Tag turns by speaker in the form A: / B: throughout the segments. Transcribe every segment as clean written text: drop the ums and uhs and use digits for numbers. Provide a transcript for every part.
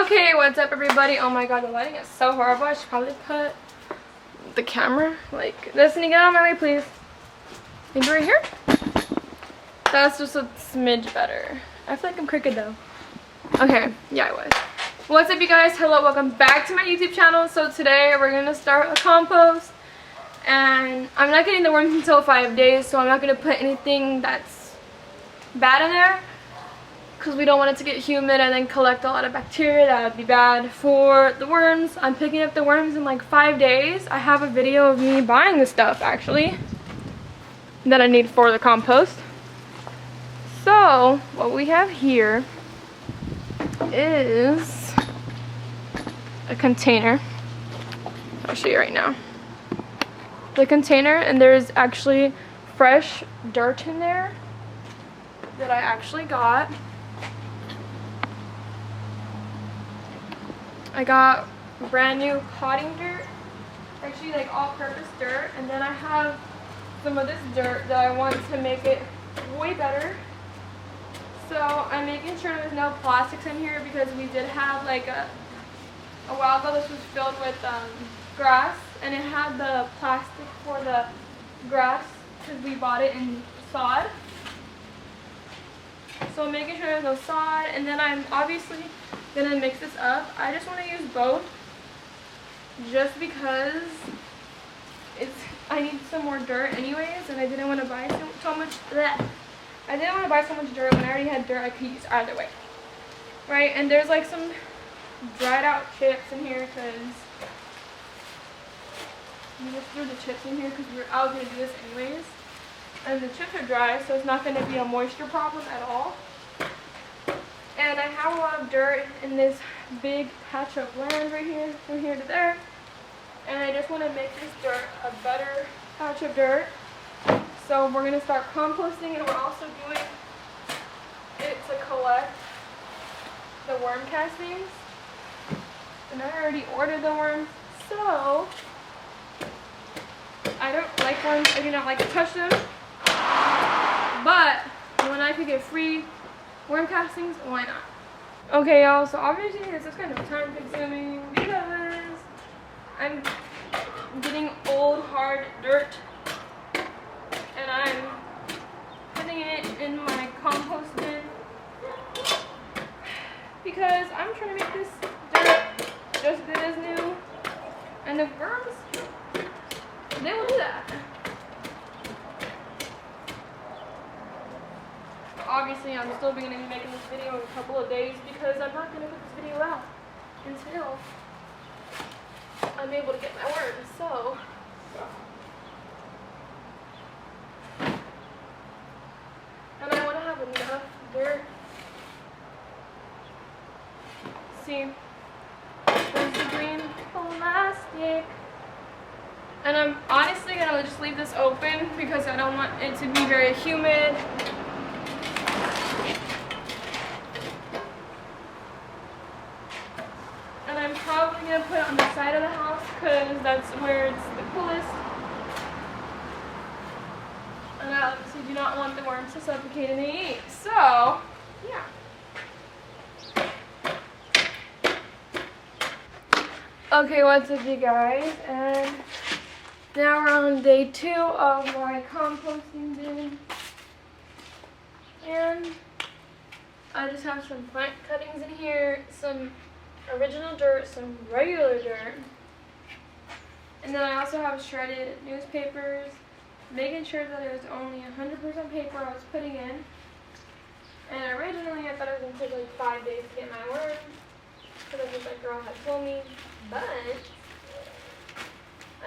A: Okay, what's up everybody? Oh my god, the lighting is so horrible. I should probably put the camera like this. And you get out of my way, please. Maybe right here? That's just a smidge better. I feel like I'm crooked though. Okay, yeah, I was. What's up you guys? Hello, welcome back to my YouTube channel. So today we're gonna start a compost. And I'm not getting the worms until 5 days, so I'm not gonna put anything that's bad in there, because we don't want it to get humid and then collect a lot of bacteria. That would be bad for the worms. I'm picking up the worms in like 5 days. I have a video of me buying the stuff actually that I need for the compost. So what we have here is a container. I'll show you right now. The container, and there's actually fresh dirt in there that I actually got. I got brand new potting dirt, actually like all-purpose dirt, and then I have some of this dirt that I want to make it way better. So I'm making sure there's no plastics in here, because we did have like a while ago this was filled with grass, and it had the plastic for the grass because we bought it in sod. So I'm making sure there's no sod, and then I'm obviously gonna mix this up. I just want to use both just because I need some more dirt anyways, and I didn't want to buy so much I didn't want to buy so much dirt when I already had dirt I could use either way, right? And there's like some dried out chips in here, because we just threw the chips in here because I was going to do this anyways, and the chips are dry, so it's not going to be a moisture problem at all. And I have a lot of dirt in this big patch of land right here, from here to there, and I just want to make this dirt a better patch of dirt. So we're going to start composting, and we're also doing it to collect the worm castings. And I already ordered the worms, so I don't like worms. I do not like to touch them. But when I could get free worm castings, why not? Okay, y'all, so obviously this is kind of time consuming because I'm getting old, hard dirt, and I'm putting it in my compost bin because I'm trying to make this dirt just good as new, and the worms, they will do that. Obviously, I'm still going to be making this video in a couple of days, because I'm not going to put this video out until I'm able to get my worms. So and I want to have enough dirt. See, there's the green plastic. And I'm honestly going to just leave this open because I don't want it to be very humid. And I'm probably going to put it on the side of the house because that's where it's the coolest. And I obviously do not want the worms to suffocate in the heat. So, yeah. Okay, what's up you guys? And now we're on day 2 of my composting bin. And I just have some plant cuttings in here, some original dirt, some regular dirt. And then I also have shredded newspapers, making sure that it was only 100% paper I was putting in. And originally I thought it was going to take like 5 days to get my worms, because that's what that girl had told me. But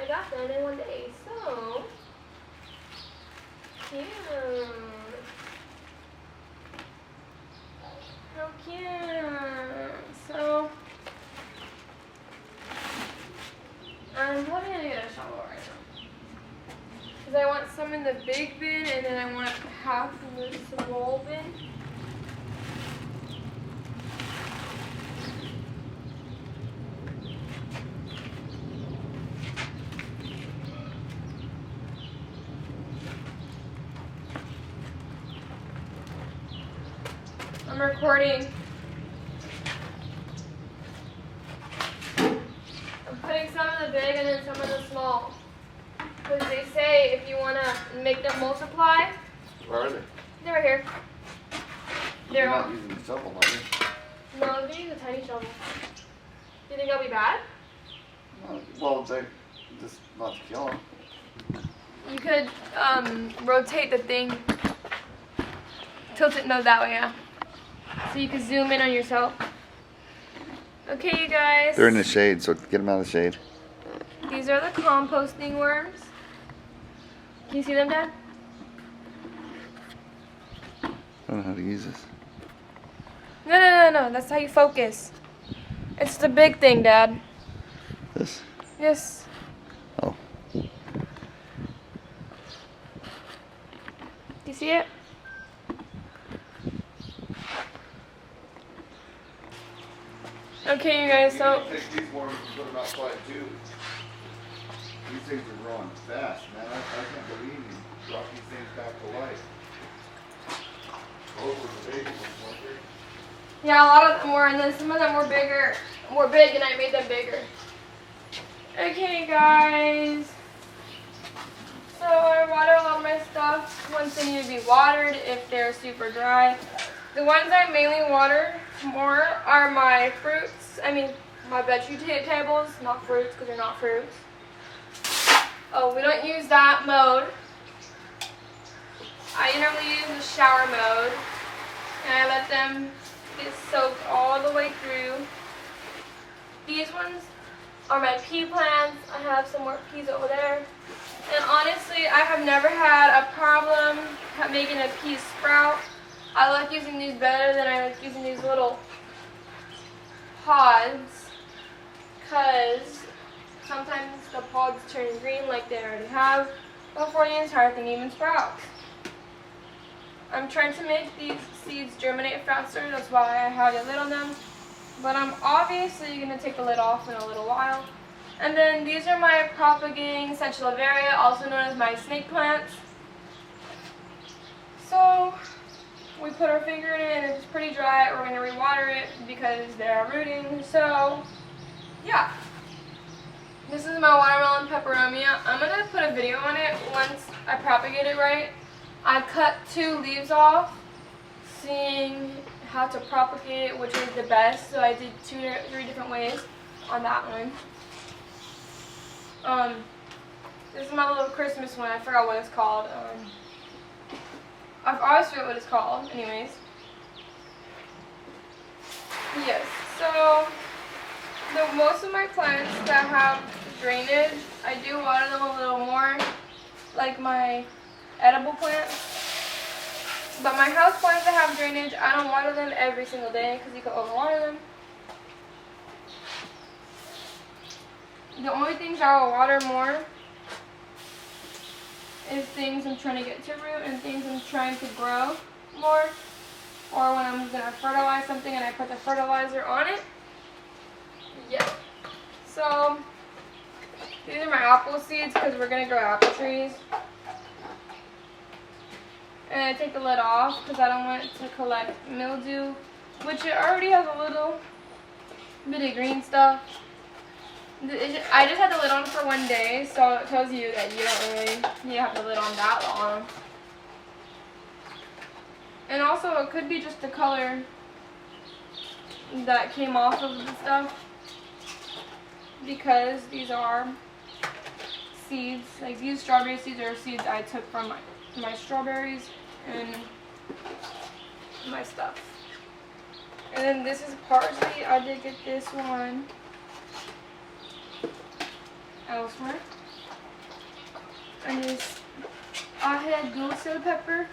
A: I got them in 1 day, so cute. How cute. So I'm probably gonna get a shovel right now, because I want some in the big bin, and then I want half in the small bin. I'm recording. the big and then some of the small. Because they say if you want to make them multiply.
B: Where are they?
A: They're right here.
B: You're not using the shovel, are you?
A: No, I'm going to use a tiny shovel. Do you think that'll be bad?
B: Well, they just not to kill them.
A: You could rotate the thing. Tilt it, no, that way, yeah. So you can zoom in on yourself. Okay, you guys.
B: They're in the shade, so get them out of the shade.
A: These are the composting worms. Can you see them, Dad?
B: I don't know how to use this.
A: No. That's how you focus. It's the big thing, Dad.
B: This?
A: Yes.
B: Oh.
A: Do you see it? Okay, you guys, so...
B: Take these worms and put them outside too. These things are growing fast, man. I can't believe you brought these things back to life. Those were the baby ones, weren't they?
A: Yeah, a lot of them were, and then some of them were big, and I made them bigger. Okay, guys. So I water all my stuff once they need to be watered if they're super dry. The ones I mainly water more are my fruits. I mean, my vegetables, not fruits, because they're not fruits. Oh, we don't use that mode. I generally use the shower mode, and I let them get soaked all the way through. These ones are my pea plants. I have some more peas over there. And honestly, I have never had a problem making a pea sprout. I like using these better than I like using these little pods, because sometimes the pods turn green like they already have before the entire thing even sprouts. I'm trying to make these seeds germinate faster, that's why I have a lid on them. But I'm obviously going to take the lid off in a little while. And then these are my propagating Centralaveria, also known as my snake plants. So we put our finger in it and it's pretty dry. We're going to rewater it because they're rooting. So yeah. This is my watermelon peperomia. I'm going to put a video on it once I propagate it right. I cut 2 leaves off, seeing how to propagate it, which was the best. So I did 3 different ways on that one. This is my little Christmas one. I forgot what it's called. I've always forgot what it's called. Anyways. Yes. So most of my plants that have drainage, I do water them a little more, like my edible plants. But my house plants that have drainage, I don't water them every single day because you can overwater them. The only things I will water more is things I'm trying to get to root and things I'm trying to grow more. Or when I'm going to fertilize something and I put the fertilizer on it. Yeah. So these are my apple seeds because we're going to grow apple trees. And I take the lid off because I don't want it to collect mildew, which it already has a little bit of green stuff. I just had the lid on for 1 day, so it tells you that you don't really need to have the lid on that long. And also, it could be just the color that came off of the stuff, because these are seeds. Like these strawberry seeds are seeds I took from my strawberries and my stuff. And then this is parsley. I did get this one elsewhere. And this aje dulce pepper.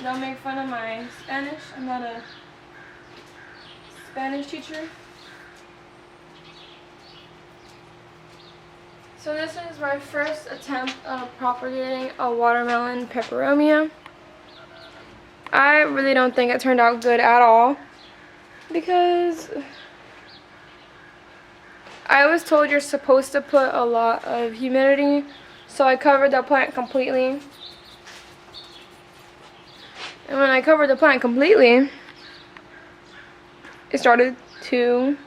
A: Don't make fun of my Spanish. I'm not a Spanish teacher. So this is my first attempt of propagating a watermelon peperomia. I really don't think it turned out good at all, because I was told you're supposed to put a lot of humidity, so I covered the plant completely. And when I covered the plant completely, it started to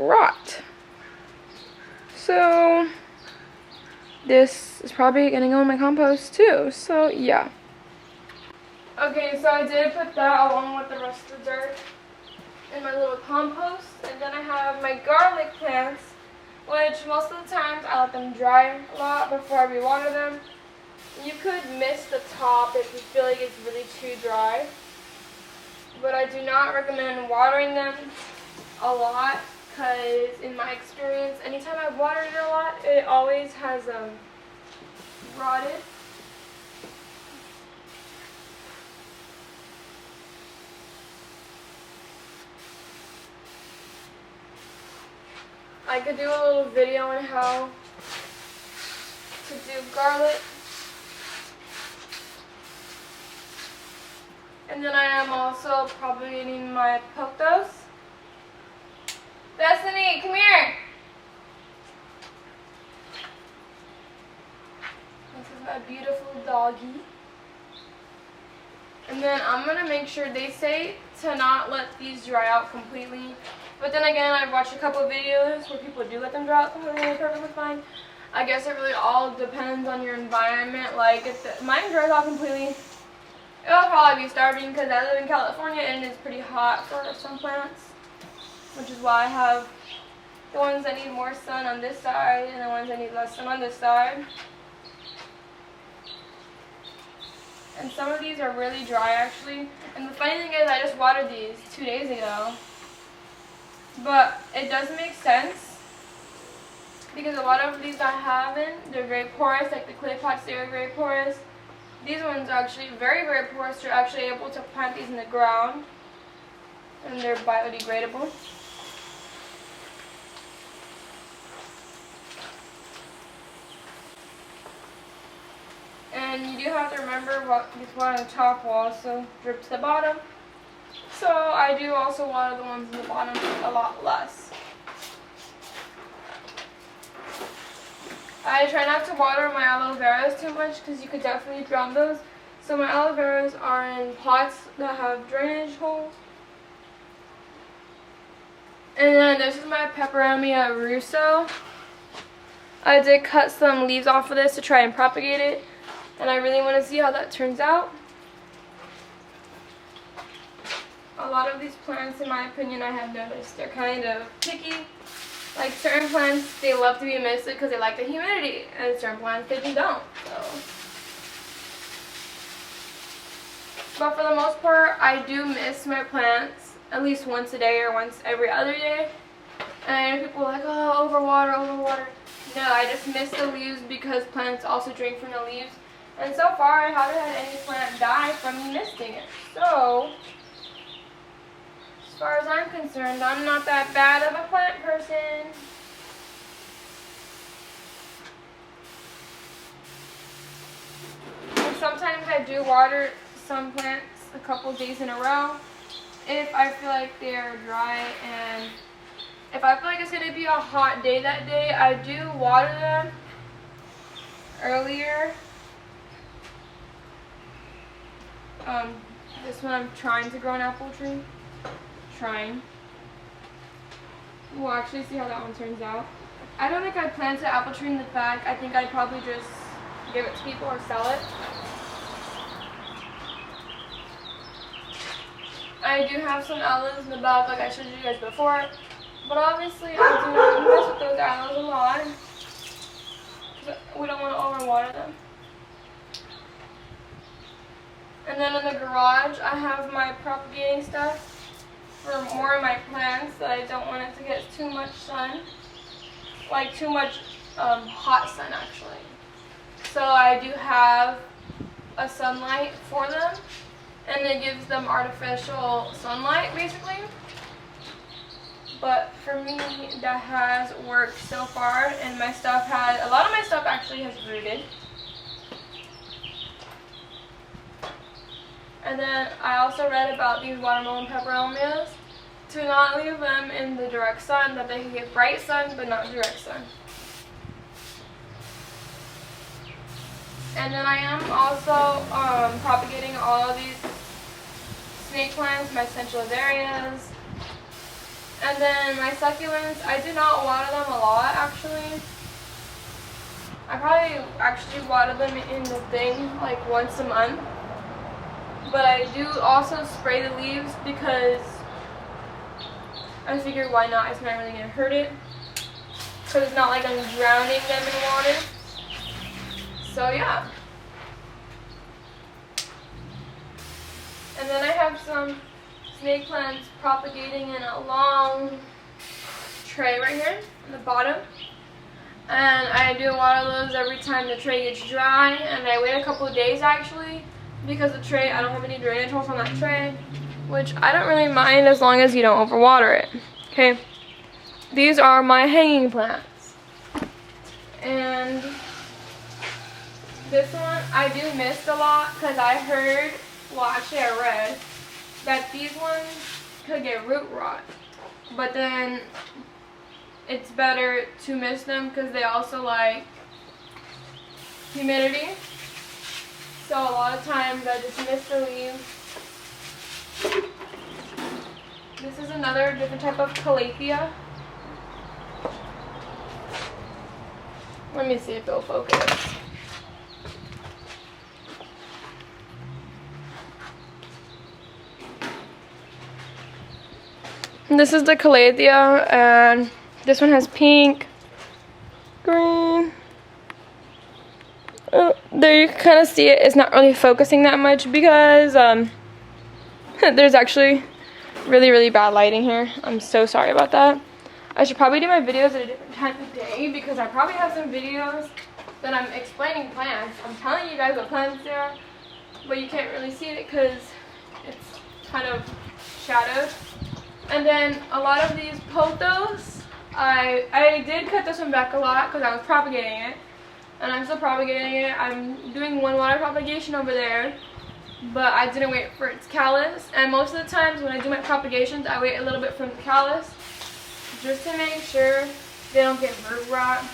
A: rot. So this is probably gonna go in my compost too. So yeah. Okay, so I did put that along with the rest of the dirt in my little compost. And then I have my garlic plants, which most of the times I let them dry a lot before I rewater them. You could miss the top if you feel like it's really too dry. But I do not recommend watering them a lot, because in my experience, anytime I've watered it a lot, it always has rotted. I could do a little video on how to do garlic. And then I am also propagating my pothos. Destiny, come here! This is my beautiful doggy. And then I'm going to make sure, they say to not let these dry out completely. But then again, I've watched a couple of videos where people do let them dry out completely and they're perfectly fine. I guess it really all depends on your environment. Like, if mine dries out completely, it'll probably be starving, because I live in California and it's pretty hot for some plants. Which is why I have the ones that need more sun on this side and the ones that need less sun on this side. And some of these are really dry actually. And the funny thing is, I just watered these 2 days ago. But it does make sense, because a lot of these I haven't, they're very porous, like the clay pots, they are very porous. These ones are actually very, very porous. You're actually able to plant these in the ground, and they're biodegradable. And you do have to remember this water on the top will also drip to the bottom. So I do also water the ones in the bottom a lot less. I try not to water my aloe veras too much, because you could definitely drown those. So my aloe veras are in pots that have drainage holes. And then this is my peperomia russo. I did cut some leaves off of this to try and propagate it, and I really want to see how that turns out. A lot of these plants, in my opinion, I have noticed, they're kind of picky. Like certain plants, they love to be misted because they like the humidity, and certain plants, they just don't. So. But for the most part, I do mist my plants at least once a day or once every other day. And I know people are like, oh, overwater, overwater. No, I just mist the leaves because plants also drink from the leaves. And so far, I haven't had any plant die from me misting it. So, as far as I'm concerned, I'm not that bad of a plant person. And sometimes I do water some plants a couple days in a row if I feel like they're dry, and if I feel like it's going to be a hot day that day, I do water them earlier. This one I'm trying to grow an apple tree. We'll actually see how that one turns out. I don't think I'd plant an apple tree in the back. I think I'd probably just give it to people or sell it. I do have some aloes in the back, like I showed you guys before. But obviously I do mess with those aloes a lot. We don't want to overwater them. And then in the garage, I have my propagating stuff for more of my plants that I don't want it to get too much sun. Like too much hot sun actually. So I do have a sunlight for them, and it gives them artificial sunlight basically. But for me, that has worked so far, and my stuff a lot of my stuff actually has rooted. And then I also read about these watermelon peperomias, to not leave them in the direct sun, that they can get bright sun but not direct sun. And then I am also propagating all of these snake plants, my central And then my succulents, I do not water them a lot actually. I probably actually water them in the thing like once a month. But I do also spray the leaves because I figured why not? It's not really going to hurt it. Because it's not like I'm drowning them in water. So yeah. And then I have some snake plants propagating in a long tray right here on the bottom. And I do water those every time the tray gets dry. And I wait a couple of days actually because the tray, I don't have any drainage holes on that tray. Which I don't really mind as long as you don't overwater it. Okay. These are my hanging plants. And this one I do miss a lot because I heard, well actually I read, that these ones could get root rot. But then it's better to mist them because they also like humidity. So a lot of times I just mist the leaves. This is another different type of calathea. Let me see if it'll focus. This is the calathea, and this one has pink, green. There you can kind of see it. It's not really focusing that much because there's actually really bad lighting here. I'm so sorry about that. I should probably do my videos at a different time of day because I probably have some videos that I'm explaining plants. I'm telling you guys what plants they are, but you can't really see it because it's kind of shadowed. And then a lot of these pothos, I did cut this one back a lot because I was propagating it. And I'm still propagating it. I'm doing one water propagation over there, but I didn't wait for its callus. And most of the times when I do my propagations, I wait a little bit from the callus just to make sure they don't get root rot.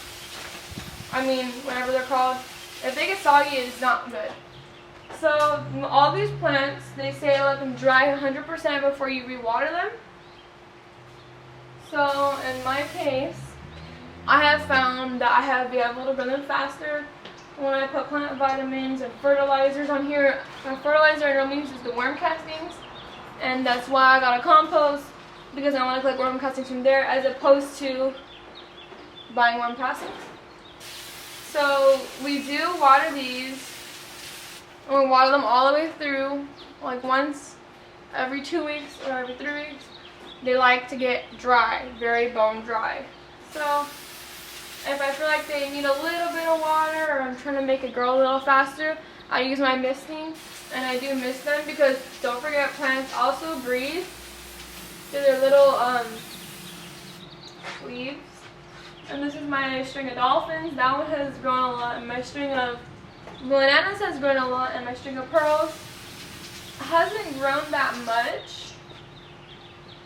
A: I mean, whatever they're called. If they get soggy, it's not good. So all these plants, they say let them dry 100% before you rewater them. So in my case, I have found that I have been able to grow them faster when I put plant vitamins and fertilizers on here. My fertilizer I normally use is the worm castings, and that's why I got a compost, because I want to collect worm castings from there as opposed to buying worm castings. So we do water these, and we water them all the way through, like once every 2 weeks or every 3 weeks. They like to get dry, very bone dry. So if I feel like they need a little bit of water or I'm trying to make it grow a little faster, I use my misting, and I do mist them because don't forget plants also breathe through their little leaves. And this is my string of dolphins. That one has grown a lot, and my string of bananas has grown a lot, and my string of pearls hasn't grown that much.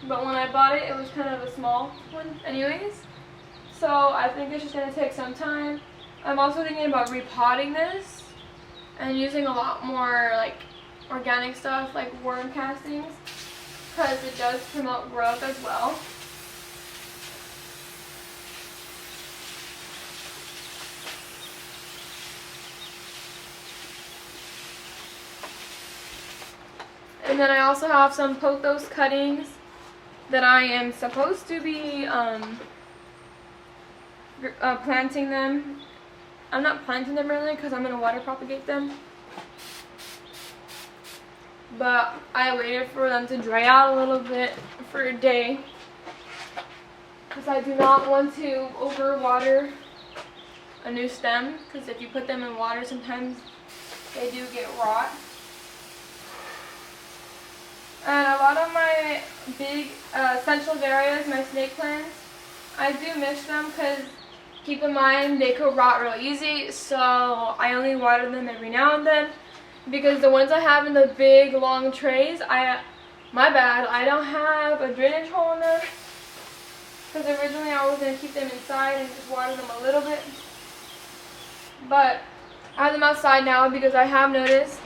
A: But when I bought it, it was kind of a small one anyways. So I think it's just going to take some time. I'm also thinking about repotting this and using a lot more like organic stuff like worm castings because it does promote growth as well. And then I also have some pothos cuttings that I am supposed to be planting them. I'm not planting them really because I'm going to water propagate them. But I waited for them to dry out a little bit for a day because I do not want to overwater a new stem, because if you put them in water sometimes they do get rot. And a lot of my big central areas, my snake plants, I do mist them because keep in mind they could rot real easy, so I only water them every now and then because the ones I have in the big long trays, my bad, I don't have a drainage hole in them because originally I was going to keep them inside and just water them a little bit, but I have them outside now because I have noticed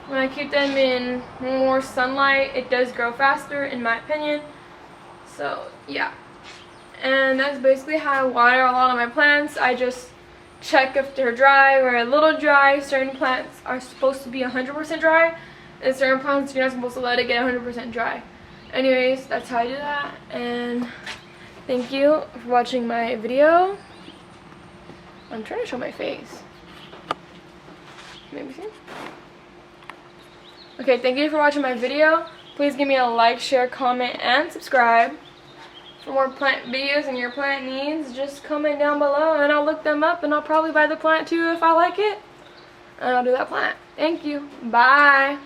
A: when I keep them in more sunlight, it does grow faster, in my opinion. So, yeah. And that's basically how I water a lot of my plants. I just check if they're dry or a little dry. Certain plants are supposed to be 100% dry, and certain plants you're not supposed to let it get 100% dry. Anyways, that's how I do that, and thank you for watching my video. I'm trying to show my face. Maybe see? Okay, thank you for watching my video. Please give me a like, share, comment, and subscribe. For more plant videos and your plant needs, just comment down below and I'll look them up and I'll probably buy the plant too if I like it. And I'll do that plant. Thank you. Bye.